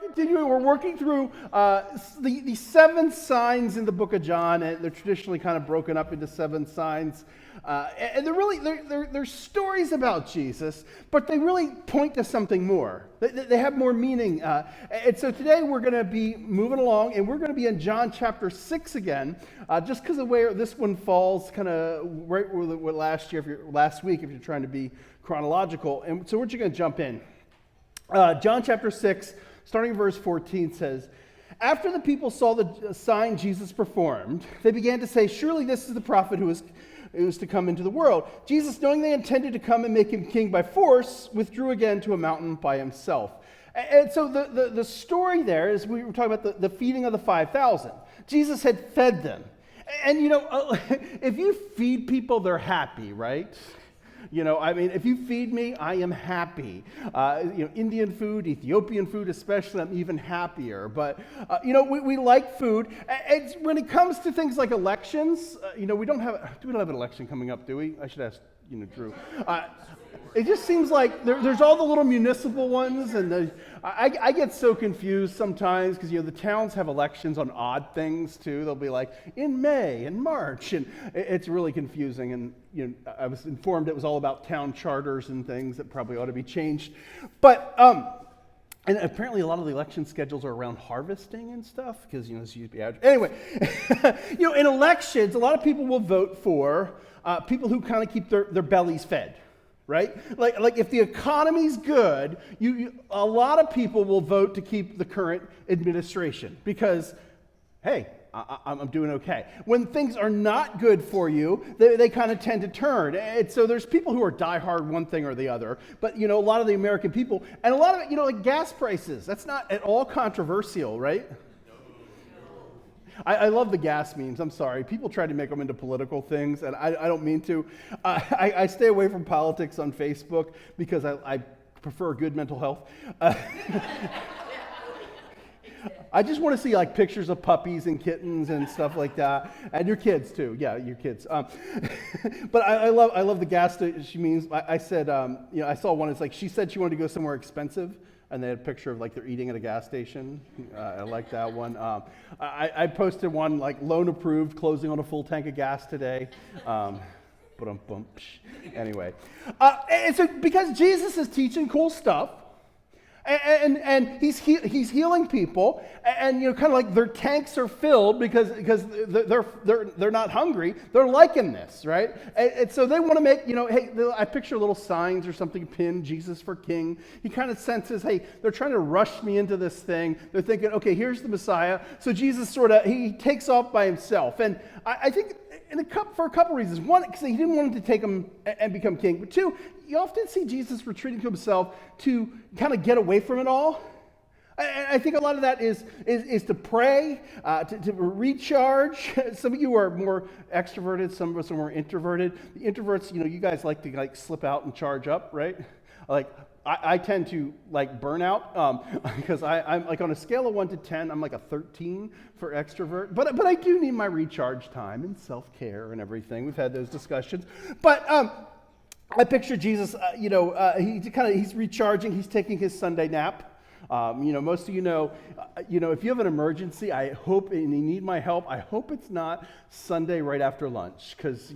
continuing. We're working through the seven signs in the book of John, and they're traditionally kind of broken up into seven signs. And they're stories about Jesus, but they really point to something more. They have more meaning. And so today we're going to be moving along, and we're going to be in John chapter 6 again, just because of where this one falls, kind of right with last week, if you're trying to be chronological. And so we're just going to jump in. John chapter 6, starting in verse 14, says, "After the people saw the sign Jesus performed, they began to say, 'Surely this is the prophet who is to come into the world.' Jesus, knowing they intended to come and make him king by force, withdrew again to a mountain by himself." And so the story there is, we were talking about the feeding of the 5,000. Jesus had fed them. And if you feed people, they're happy, right? If you feed me, I am happy. Indian food, Ethiopian food especially, I'm even happier. But, we like food. And when it comes to things like elections, we don't have an election coming up, do we? I should ask, Drew. It just seems like there's all the little municipal ones, and I get so confused sometimes because the towns have elections on odd things too. They'll be like in May and March, and it's really confusing. And I was informed it was all about town charters and things that probably ought to be changed. But and apparently a lot of the election schedules are around harvesting and stuff because this used to be anyway. In elections, a lot of people will vote for people who kind of keep their bellies fed. Right? Like if the economy's good, a lot of people will vote to keep the current administration because, hey, I'm doing okay. When things are not good for you, they kind of tend to turn. And so there's people who are diehard one thing or the other, but a lot of the American people, and a lot of it, like gas prices, that's not at all controversial, right? I love the gas memes. I'm sorry. People try to make them into political things, and I don't mean to. I stay away from politics on Facebook because I prefer good mental health. I just want to see pictures of puppies and kittens and stuff like that, and your kids too. Yeah, your kids. But I love the gas. She means I said I saw one. It's like she said she wanted to go somewhere expensive. And they had a picture of they're eating at a gas station. I like that one. I posted one loan approved, closing on a full tank of gas today. Anyway, and so because Jesus is teaching cool stuff, and he's healing people, and kind of like their tanks are filled because they're not hungry. They're liking this, right? And so they want to make hey, I picture little signs or something pinned, Jesus for King. He kind of senses, hey, they're trying to rush me into this thing. They're thinking, okay, here's the Messiah. So Jesus he takes off by himself, and I think for a couple reasons. One, because he didn't want him to take him and become king. But two, you often see Jesus retreating to himself to kind of get away from it all. I think a lot of that is to pray, to recharge. Some of you are more extroverted. Some of us are more introverted. The introverts, you guys like to slip out and charge up, right? I tend to burn out because I'm on a scale of 1 to 10, I'm a 13 for extrovert. But I do need my recharge time and self-care and everything. We've had those discussions. But I picture Jesus, he's recharging. He's taking his Sunday nap. Most of if you have an emergency, I hope, and you need my help, I hope it's not Sunday right after lunch, because,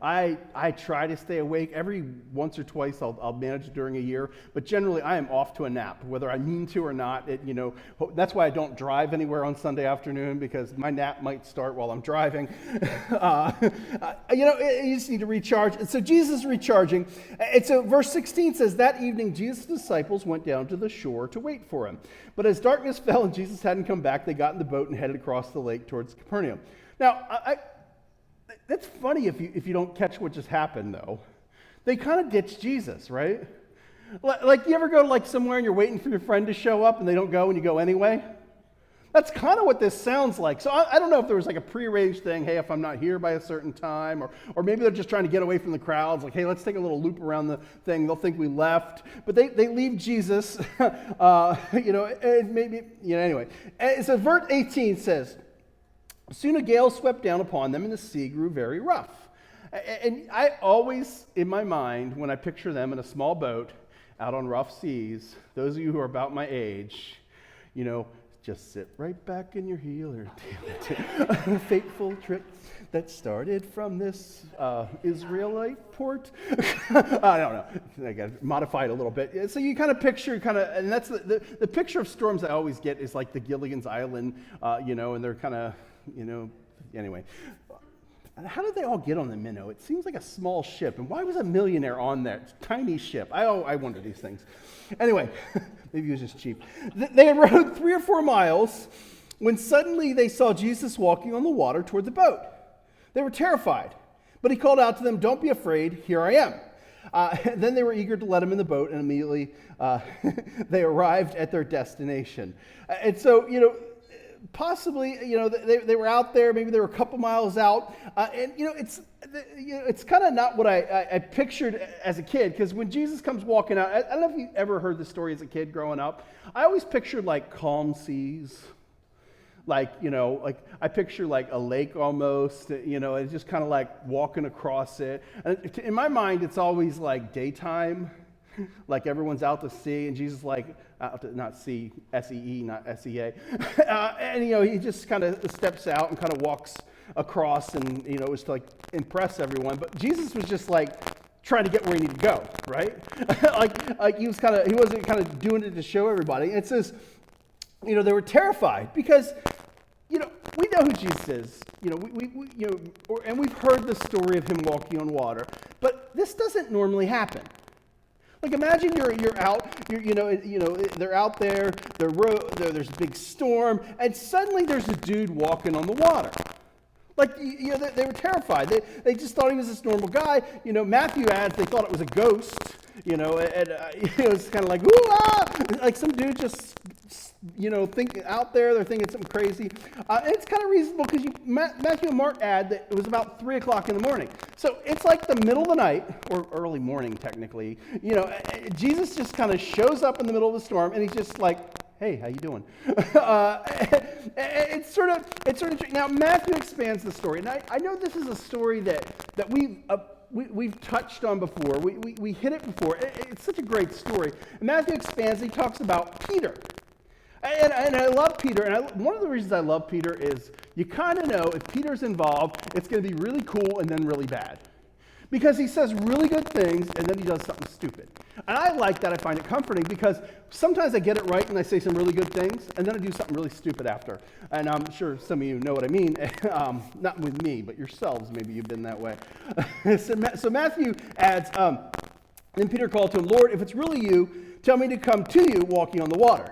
I try to stay awake. Every once or twice I'll manage it during a year, but generally I am off to a nap, whether I mean to or not. That's why I don't drive anywhere on Sunday afternoon, because my nap might start while I'm driving. You just need to recharge. And so Jesus is recharging. And so verse 16 says, "That evening Jesus' disciples went down to the shore to wait for him. But as darkness fell and Jesus hadn't come back, they got in the boat and headed across the lake towards Capernaum." Now, that's funny if you don't catch what just happened, though. They kind of ditched Jesus, right? Like you ever go to somewhere and you're waiting for your friend to show up and they don't go and you go anyway? That's kind of what this sounds like. So I don't know if there was a prearranged thing, hey, if I'm not here by a certain time, or maybe they're just trying to get away from the crowds, hey, let's take a little loop around the thing. They'll think we left. But they leave Jesus, and maybe, anyway. And so verse 18 says, "Soon a gale swept down upon them and the sea grew very rough." And I always, in my mind, when I picture them in a small boat out on rough seas, those of you who are about my age, You know, just sit right back in your heel or a fateful trip that started from this Israelite port. I don't know. I got to modify it a little bit. So you kind of picture, and that's the picture of storms I always get is like the Gilligan's Island, and they're kind of, anyway. How did they all get on the Minnow? It seems like a small ship. And why was a millionaire on that tiny ship? I wonder these things. Anyway, maybe he was just cheap. They had rowed 3 or 4 miles when suddenly they saw Jesus walking on the water toward the boat. They were terrified, but he called out to them, "Don't be afraid, here I am." Then they were eager to let him in the boat, and immediately they arrived at their destination. And so, possibly, they were out there. Maybe they were a couple miles out, and it's kind of not what I pictured as a kid. Because when Jesus comes walking out, I don't know if you ever heard the story as a kid growing up. I always pictured like calm seas, like I picture like a lake almost. It's just kind of like walking across it. And in my mind, it's always like daytime. Like everyone's out to sea, and Jesus like out to, not sea, S-E-E, not S-E-A. And he just kind of steps out and kind of walks across, and it was to like impress everyone. But Jesus was just like trying to get where he needed to go, right? like he wasn't kind of doing it to show everybody. And it says, they were terrified because we know who Jesus is. And we've heard the story of him walking on water, but this doesn't normally happen. Like imagine you're out, they're out there, there's a big storm, and suddenly there's a dude walking on the water. Like they were terrified. They just thought he was this normal guy. Matthew adds they thought it was a ghost. And it was kind of like, ooh, ah! Like some dude just think out there, they're thinking something crazy. And it's kind of reasonable because Matthew and Mark add that it was about 3 o'clock in the morning. So it's like the middle of the night, or early morning technically. Jesus just kind of shows up in the middle of the storm, and he's just like, hey, how you doing? It's sort of now Matthew expands the story, and I know this is a story that we've touched on before. We hit it before. It's such a great story. And Matthew expands. He talks about Peter. And I love Peter, and one of the reasons I love Peter is you kind of know if Peter's involved, it's going to be really cool and then really bad. Because he says really good things, and then he does something stupid. And I like that. I find it comforting, because sometimes I get it right and I say some really good things, and then I do something really stupid after. And I'm sure some of you know what I mean. Not with me, but yourselves. Maybe you've been that way. So Matthew adds, then Peter called to him, "Lord, if it's really you, tell me to come to you walking on the water."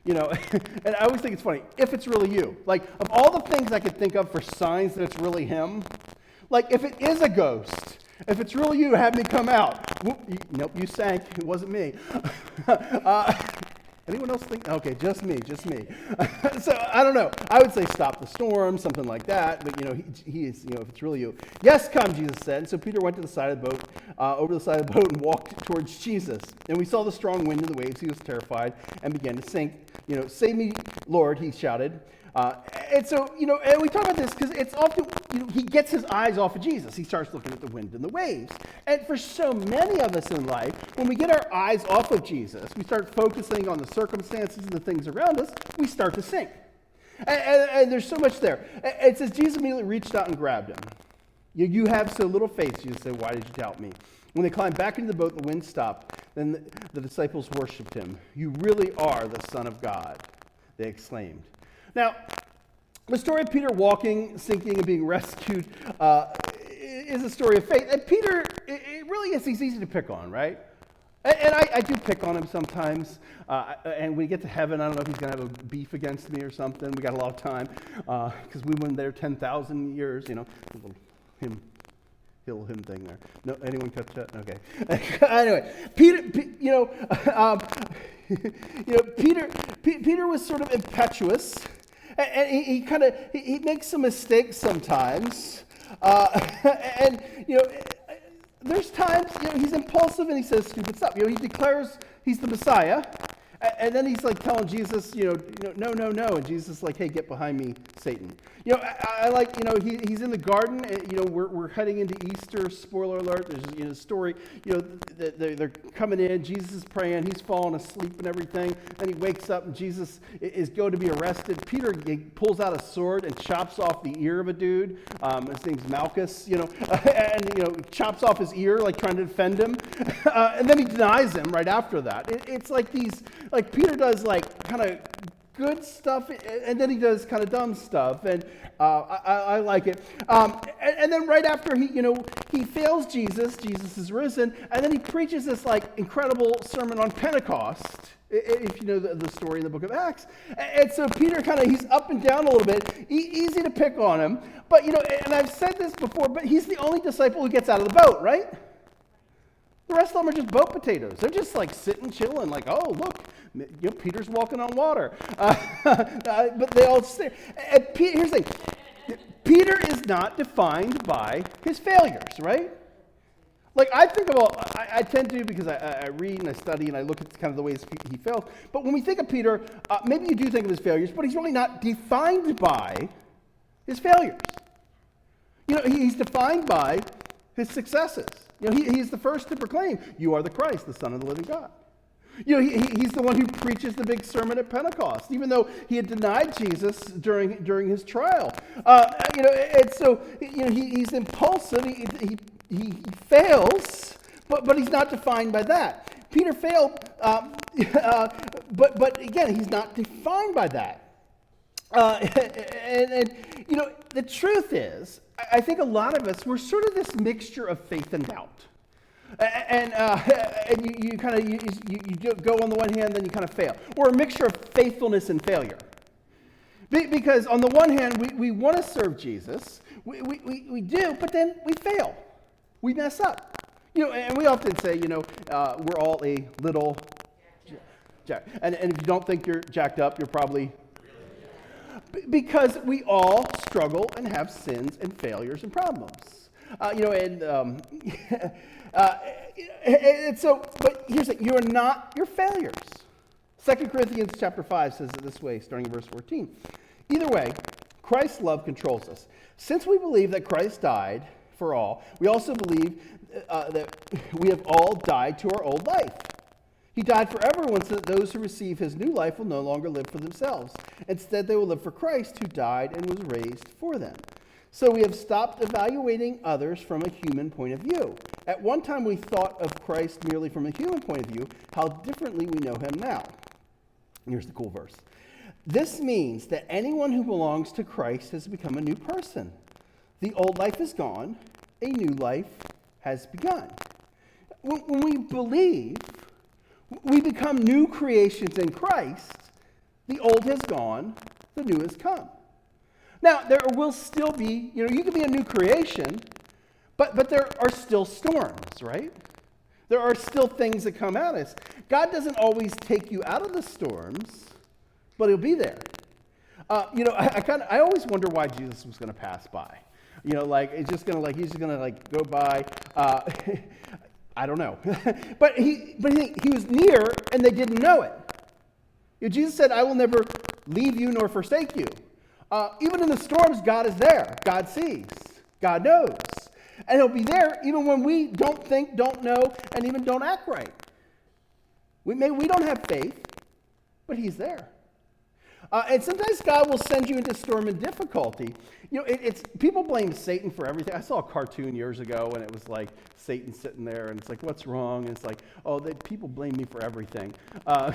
And I always think it's funny, if it's really you. Like, of all the things I could think of for signs that it's really him, like, if it is a ghost, if it's really you, have me come out. Whoop, nope, you sank. It wasn't me. Anyone else think? Okay, just me. So, I don't know. I would say stop the storm, something like that. But, he is, if it's really you. "Yes, come," Jesus said. And so Peter went to the side of the boat, over the side of the boat, and walked towards Jesus. And we saw the strong wind and the waves. He was terrified and began to sink. "Save me, Lord," he shouted. And so, and we talk about this because it's often, he gets his eyes off of Jesus. He starts looking at the wind and the waves. And for so many of us in life, when we get our eyes off of Jesus, we start focusing on the circumstances and the things around us, we start to sink. And there's so much there. It says Jesus immediately reached out and grabbed him. "You have so little faith," Jesus said, "why did you doubt me?" When they climbed back into the boat, the wind stopped. Then the disciples worshipped him. "You really are the Son of God," they exclaimed. Now, the story of Peter walking, sinking, and being rescued is a story of faith. And Peter, it really is, he's easy to pick on, right? And I do pick on him sometimes. And when we get to heaven, I don't know if he's going to have a beef against me or something. We got a lot of time because we went there 10,000 years, little him thing there. No, anyone catch that? Okay. Anyway, Peter was sort of impetuous, and he makes some mistakes sometimes, and there's times he's impulsive and he says stupid stuff. He declares he's the Messiah, and then he's like telling Jesus, no, and Jesus is like, "Hey, get behind me, Satan. I like, he's in the garden. We're heading into Easter. Spoiler alert. There's a story. They're coming in. Jesus is praying. He's falling asleep and everything. Then he wakes up, and Jesus is going to be arrested. Peter pulls out a sword and chops off the ear of a dude. His name's Malchus. And chops off his ear, like trying to defend him. And then he denies him right after that. It's like Peter does like kind of good stuff, and then he does kind of dumb stuff, and I like it. And then right after he fails Jesus is risen, and then he preaches this like incredible sermon on Pentecost, if you know the story in the book of Acts. And so Peter he's up and down a little bit, easy to pick on him, but and I've said this before, but he's the only disciple who gets out of the boat, right? The rest of them are just boat potatoes. They're just like sitting, chilling, like, oh, look, Peter's walking on water. But they all stare. And here's the thing. Peter is not defined by his failures, right? Like, I think about, I tend to, because I read and I study and I look at kind of the ways he fails. But when we think of Peter, maybe you do think of his failures, but he's really not defined by his failures. He's defined by his successes. He's the first to proclaim, "You are the Christ, the Son of the living God." He's the one who preaches the big sermon at Pentecost, even though he had denied Jesus during his trial. And so he's impulsive. He fails, but he's not defined by that. Peter failed, but again, he's not defined by that. The truth is, I think a lot of us, we're sort of this mixture of faith and doubt. And you go on the one hand, then you kind of fail. Or a mixture of faithfulness and failure. Because on the one hand, we want to serve Jesus. We do, but then we fail. We mess up. And we often say, we're all a little jacked. And if you don't think you're jacked up, you're probably... Because we all struggle and have sins and failures and problems. But here's it, you are not your failures. 2 Corinthians chapter 5 says it this way, starting in verse 14. Either way, Christ's love controls us. Since we believe that Christ died for all, we also believe that we have all died to our old life. He died for everyone so that those who receive his new life will no longer live for themselves. Instead, they will live for Christ, who died and was raised for them. So we have stopped evaluating others from a human point of view. At one time, we thought of Christ merely from a human point of view. How differently we know him now. Here's the cool verse. This means that anyone who belongs to Christ has become a new person. The old life is gone. A new life has begun. When we believe, we become new creations in Christ. The old has gone, the new has come. Now, there will still be, you can be a new creation, but there are still storms, right? There are still things that come at us. God doesn't always take you out of the storms, but he'll be there. I always wonder why Jesus was going to pass by. It's just going to he's just going to go by. I don't know. but he was near and they didn't know it. Jesus said, "I will never leave you nor forsake you." Even in the storms, God is there. God sees. God knows. And he'll be there even when we don't think, don't know, and even don't act right. We don't have faith, but he's there. And sometimes God will send you into storm and difficulty. It's people blame Satan for everything. I saw a cartoon years ago, and it was like Satan sitting there, and it's like, what's wrong? And it's like, people blame me for everything. Now,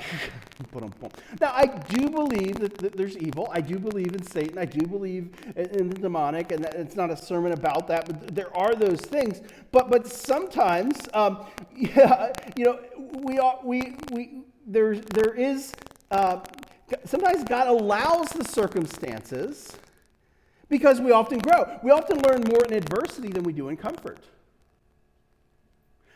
I do believe that there's evil. I do believe in Satan. I do believe in the demonic, and it's not a sermon about that, but there are those things. But sometimes, there is. Sometimes God allows the circumstances because we often grow. We often learn more in adversity than we do in comfort.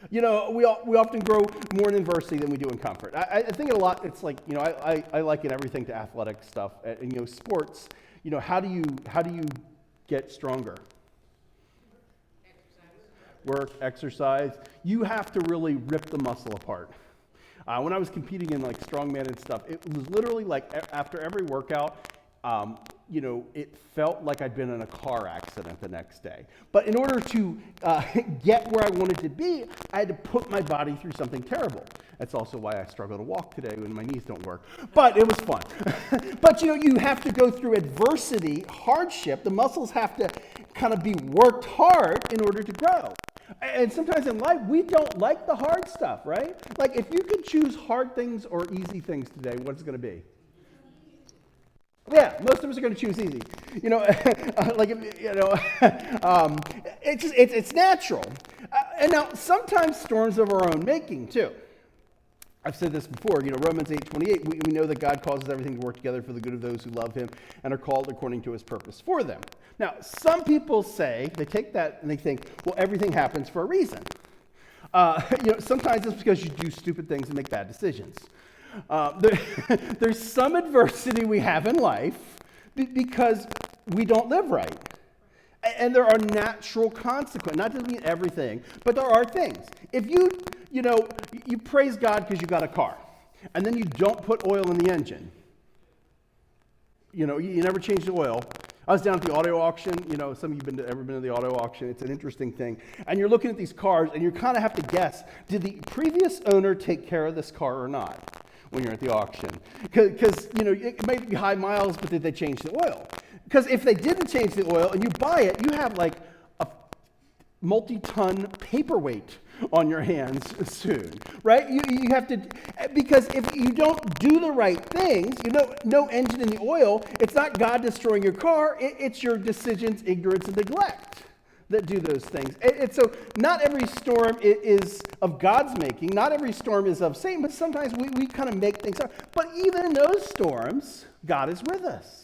We often grow more in adversity than we do in comfort. I think a lot, it's like, I liken everything to athletic stuff. And, sports, how do you get stronger? Exercise. You have to really rip the muscle apart. When I was competing in strongman and stuff, it was literally after every workout, it felt like I'd been in a car accident the next day. But in order to get where I wanted to be, I had to put my body through something terrible. That's also why I struggle to walk today when my knees don't work. But it was fun. But you have to go through adversity, hardship. The muscles have to kind of be worked hard in order to grow. And sometimes in life, we don't like the hard stuff, right? Like if you could choose hard things or easy things today, what's it going to be? Yeah, most of us are going to choose easy. It's natural. And now sometimes storms of our own making too. I've said this before, Romans 8:28, we know that God causes everything to work together for the good of those who love him and are called according to his purpose for them. Now, some people say, they take that and they think, well, everything happens for a reason. Sometimes it's because you do stupid things and make bad decisions. There's some adversity we have in life because we don't live right. And there are natural consequences, not to mean everything, but there are things. If you praise God because you got a car, and then you don't put oil in the engine, you never change the oil. I was down at the auto auction. Some of you ever been to the auto auction? It's an interesting thing. And you're looking at these cars, and you kind of have to guess, did the previous owner take care of this car or not when you're at the auction? Because, it may be high miles, but did they change the oil? Because if they didn't change the oil and you buy it, you have like a multi-ton paperweight on your hands soon, right? You have to, because if you don't do the right things, no engine in the oil, it's not God destroying your car, it's your decisions, ignorance, and neglect that do those things. And so not every storm is of God's making, not every storm is of Satan, but sometimes we kind of make things up. But even in those storms, God is with us.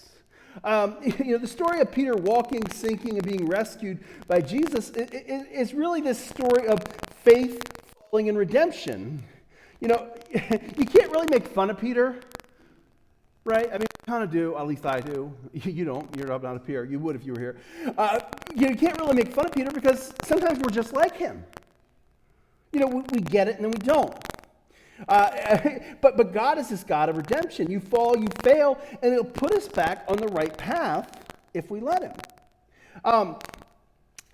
The story of Peter walking, sinking, and being rescued by Jesus is really this story of faith, falling, and redemption. You can't really make fun of Peter, right? I mean, you kind of do, at least I do. You don't, you're not up here. You would if you were here. You can't really make fun of Peter because sometimes we're just like him. We get it and then we don't. But God is this God of redemption. You fall, you fail, and he'll put us back on the right path if we let him.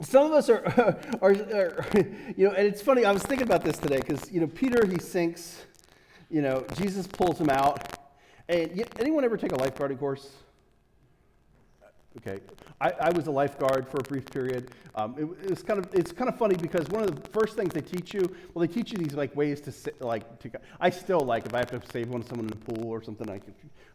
Some of us are and it's funny, I was thinking about this today because, Peter, he sinks, Jesus pulls him out. And anyone ever take a lifeguarding course? Okay, I was a lifeguard for a brief period. It's kind of funny because one of the first things they teach you, they teach you these ways to I still if I have to save someone in the pool or something,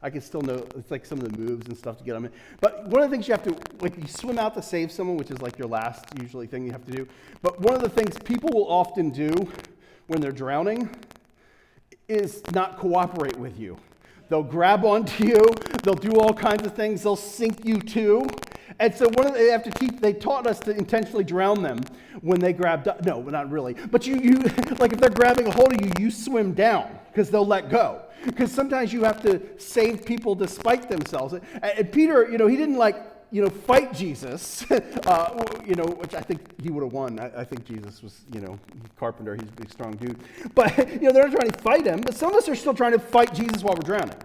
I can still know it's some of the moves and stuff to get them in. But one of the things you have to you swim out to save someone, which is your last usually thing you have to do. But one of the things people will often do when they're drowning is not cooperate with you. They'll grab onto you. They'll do all kinds of things. They'll sink you too. And so they taught us to intentionally drown them when they grabbed up. No, not really. But you if they're grabbing a hold of you, you swim down because they'll let go. Because sometimes you have to save people despite themselves. And Peter, he didn't fight Jesus, which I think he would have won. I think Jesus was, carpenter. He's a big, strong dude. But, they're not trying to fight him. But some of us are still trying to fight Jesus while we're drowning.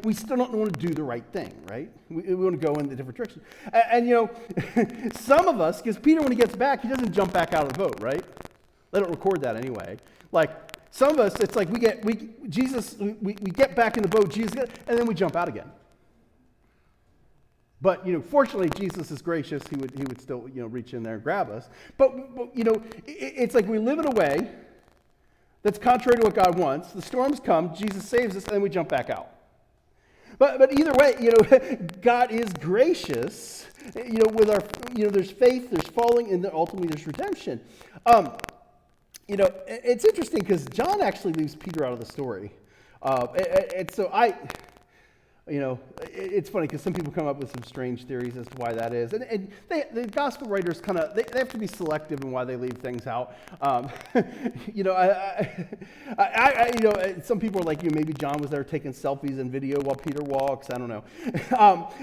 We still don't want to do the right thing, right? We want to go in a different direction. And some of us, because Peter, when he gets back, he doesn't jump back out of the boat, right? They don't record that anyway. Some of us, it's we get back in the boat, Jesus, and then we jump out again. But, fortunately, Jesus is gracious. He would still, reach in there and grab us. But it's we live in a way that's contrary to what God wants. The storms come, Jesus saves us, and then we jump back out. But either way, God is gracious, with our, there's faith, there's falling, and then ultimately there's redemption. It's interesting because John actually leaves Peter out of the story. And so it's funny because some people come up with some strange theories as to why that is. And the gospel writers they have to be selective in why they leave things out. Some people are maybe John was there taking selfies and video while Peter walks. I don't know.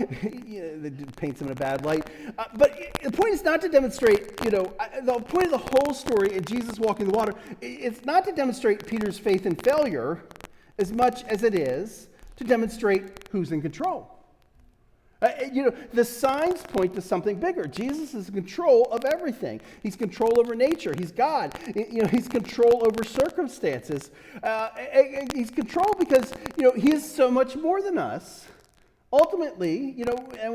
It paints him in a bad light. But the point is not to demonstrate, the point of the whole story in Jesus walking the water, it's not to demonstrate Peter's faith and failure as much as it is to demonstrate who's in control. The signs point to something bigger. Jesus is in control of everything. He's control over nature. He's God. He's control over circumstances. He's control because, he is so much more than us. Ultimately, and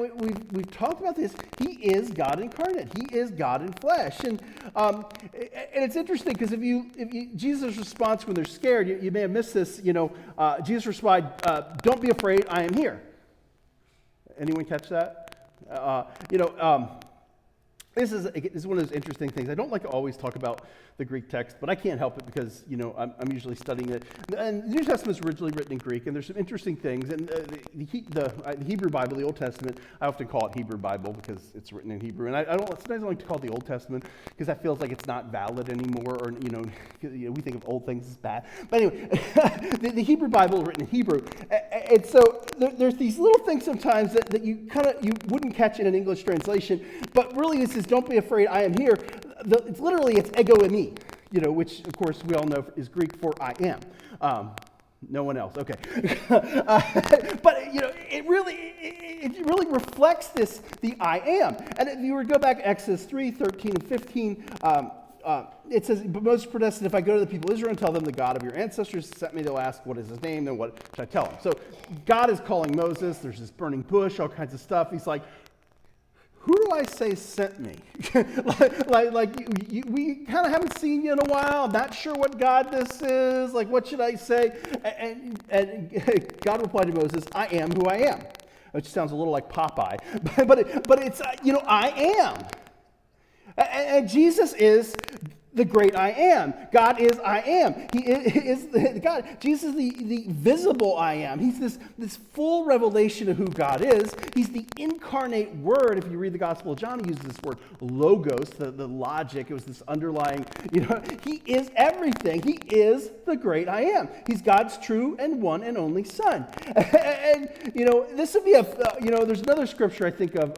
we've talked about this, he is God incarnate. He is God in flesh. And it's interesting because if Jesus' response when they're scared, you may have missed this, Jesus replied, don't be afraid, I am here. Anyone catch that? This is one of those interesting things. I don't like to always talk about the Greek text, but I can't help it because, I'm usually studying it. And the New Testament is originally written in Greek, and there's some interesting things. And the Hebrew Bible, the Old Testament, I often call it Hebrew Bible because it's written in Hebrew. And sometimes I like to call it the Old Testament because that feels like it's not valid anymore, or, we think of old things as bad. But anyway, the Hebrew Bible is written in Hebrew. And so there's these little things sometimes that you wouldn't catch in an English translation, but really this is don't be afraid, I am here. It's ego eimi, which of course we all know is Greek for I am. No one else, okay. But it really reflects the I am. And if you were to go back to Exodus 3, 13, and 15, it says, but Moses protested, if I go to the people of Israel and tell them the God of your ancestors sent me, they'll ask, what is his name? Then what should I tell them? So God is calling Moses. There's this burning bush, all kinds of stuff. He's like, who do I say sent me? We kind of haven't seen you in a while. I'm not sure what God this is. What should I say? And God replied to Moses, I am who I am. Which sounds a little like Popeye. But it's, I am. And Jesus is the great I am. God is I am. He is God. Jesus is the visible I am. He's this full revelation of who God is. He's the incarnate word. If you read the Gospel of John, he uses this word logos, the logic. It was this underlying, he is everything. He is the great I am. He's God's true and one and only Son. And, this would be there's another scripture I think of,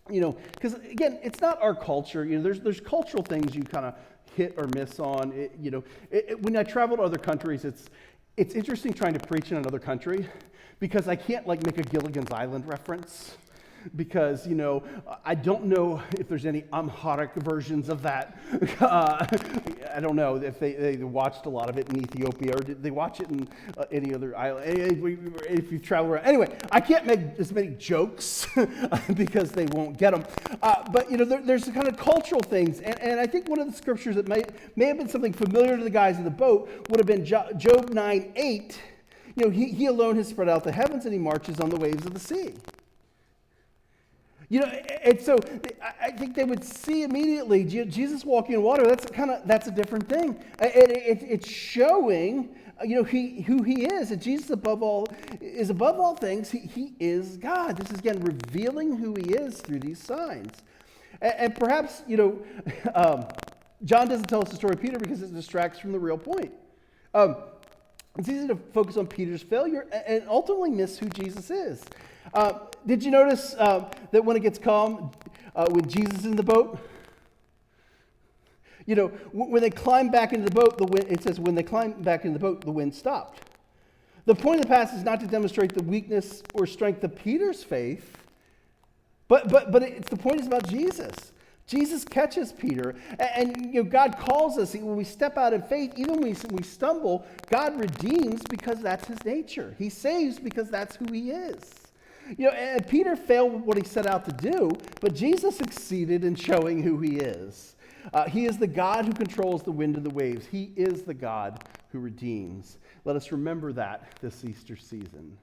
because again, it's not our culture. There's cultural things you kind of hit or miss on. When I travel to other countries, it's interesting trying to preach in another country because I can't make a Gilligan's Island reference because I don't know if there's any Amharic versions of that. I don't know if they watched a lot of it in Ethiopia or did they watch it in any other island. If you travel around, anyway, I can't make as many jokes because they won't get them. But there's kind of cultural things, and I think one of the scriptures that may have been something familiar to the guys in the boat would have been Job 9:8. He alone has spread out the heavens, and he marches on the waves of the sea. And so I think they would see immediately Jesus walking in water. That's a different thing. It's showing who he is, and Jesus above all things. He is God. This is again revealing who he is through these signs. And perhaps John doesn't tell us the story of Peter because it distracts from the real point. It's easy to focus on Peter's failure and ultimately miss who Jesus is. Did you notice that when it gets calm, when Jesus is in the boat, when they climb back into the boat, it says when they climbed back into the boat, the wind stopped. The point of the passage is not to demonstrate the weakness or strength of Peter's faith, but the point is about Jesus. Jesus catches Peter, and God calls us. When we step out in faith, even when we stumble, God redeems because that's his nature. He saves because that's who he is. And Peter failed what he set out to do, but Jesus succeeded in showing who he is. He is the God who controls the wind and the waves. He is the God who redeems. Let us remember that this Easter season.